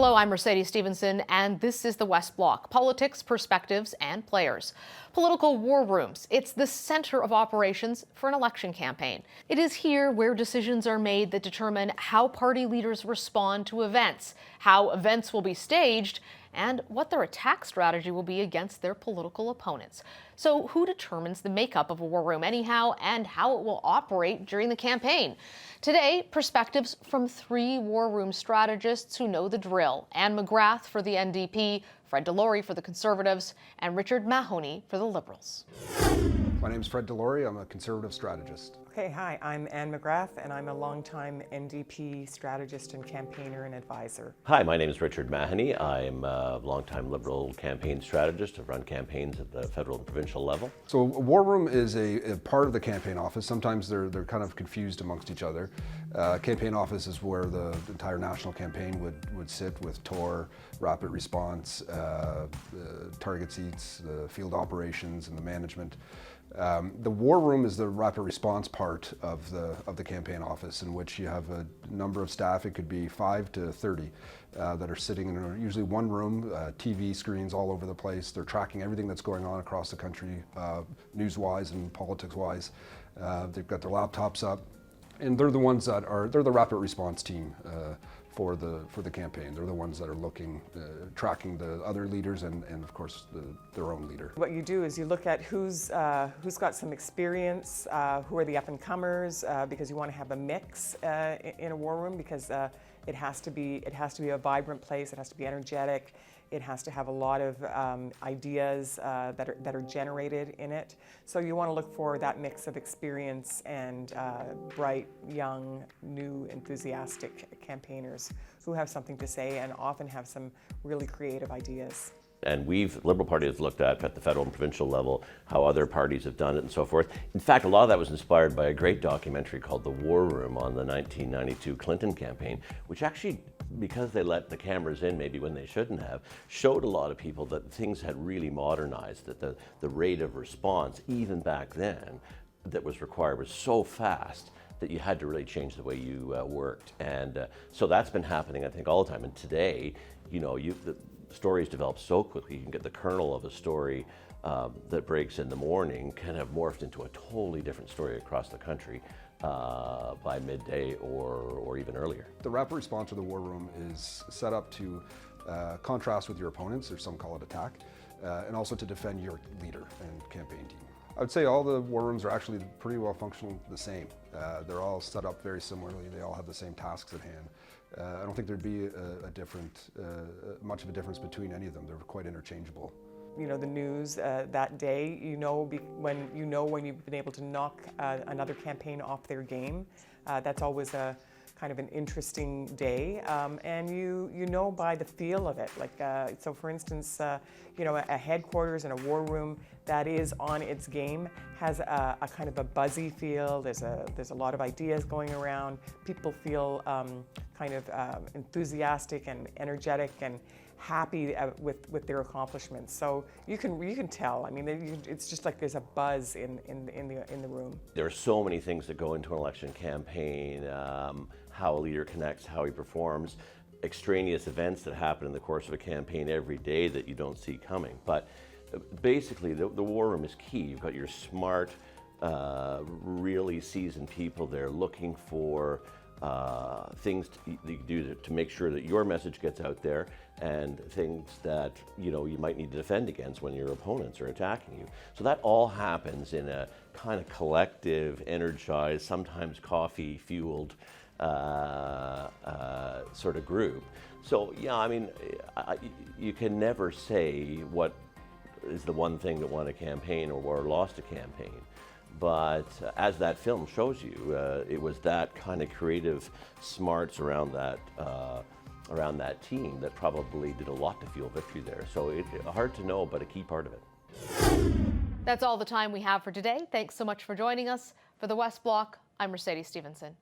Hello, I'm Mercedes Stevenson, and this is the West Block, politics, perspectives, and players. Political war rooms. It's the center of operations for an election campaign. It is here where decisions are made that determine how party leaders respond to events, how events will be staged, and what their attack strategy will be against their political opponents. So who determines the makeup of a war room anyhow, and how it will operate during the campaign? Today, perspectives from three war room strategists who know the drill. Anne McGrath for the NDP, Fred DeLorey for the Conservatives, and Richard Mahoney for the Liberals. My name is Fred DeLorey. I'm a Conservative strategist. Okay, hi, I'm Anne McGrath, and I'm a longtime NDP strategist and campaigner and advisor. Hi, my name is Richard Mahoney. I'm a longtime Liberal campaign strategist. I've run campaigns at the federal and provincial level. So a war room is a part of the campaign office. Sometimes they're kind of confused amongst each other. Campaign office is where the entire national campaign would sit with TOR, rapid response, target seats, the field operations, and the management. The war room is the rapid response part of the campaign office, in which you have a number of staff. It could be 5 to 30 that are sitting in usually one room, TV screens all over the place. They're tracking everything that's going on across the country, news-wise and politics-wise. They've got their laptops up, and they're the ones that they're the rapid response team for the campaign. They're the ones that are looking, tracking the other leaders and of course their own leader. What you do is you look at who's got some experience, who are the up-and-comers, because you want to have a mix in a war room, because it has to be a vibrant place. It has to be energetic. It has to have a lot of ideas that are generated in it. So you want to look for that mix of experience and bright, young, new, enthusiastic campaigners who have something to say and often have some really creative ideas. And the Liberal Party has looked at the federal and provincial level, how other parties have done it and so forth. In fact, a lot of that was inspired by a great documentary called The War Room on the 1992 Clinton campaign, which actually, because they let the cameras in maybe when they shouldn't have, showed a lot of people that things had really modernized, that the rate of response, even back then, that was required was so fast that you had to really change the way you worked. And so that's been happening, I think, all the time. And today, the stories develop so quickly. You can get the kernel of a story that breaks in the morning can have morphed into a totally different story across the country by midday or even earlier. The rapid response to the war room is set up to contrast with your opponents, or some call it attack, and also to defend your leader and campaign team. I would say all the war rooms are actually pretty well functional the same. They're all set up very similarly. They all have the same tasks at hand. I don't think there'd be much of a difference between any of them. They're quite interchangeable. You know, the news that day, when you've been able to knock another campaign off their game. That's always a kind of an interesting day, and you know by the feel of it. Like so, for instance, a headquarters in a war room that is on its game has a kind of a buzzy feel. There's a lot of ideas going around. People feel kind of enthusiastic and energetic and happy with their accomplishments. So you can tell. I mean, it's just like there's a buzz in the room. There are so many things that go into an election campaign. How a leader connects, how he performs, extraneous events that happen in the course of a campaign every day that you don't see coming. But basically, the war room is key. You've got your smart, really seasoned people there looking for things that you do to make sure that your message gets out there, and things that you might need to defend against when your opponents are attacking you. So that all happens in a kind of collective, energized, sometimes coffee-fueled sort of group. So yeah, I mean, you can never say what is the one thing that won a campaign or lost a campaign. But as that film shows you, it was that kind of creative smarts around that team that probably did a lot to fuel victory there. So it's hard to know, but a key part of it. That's all the time we have for today. Thanks so much for joining us. For the West Block, I'm Mercedes Stevenson.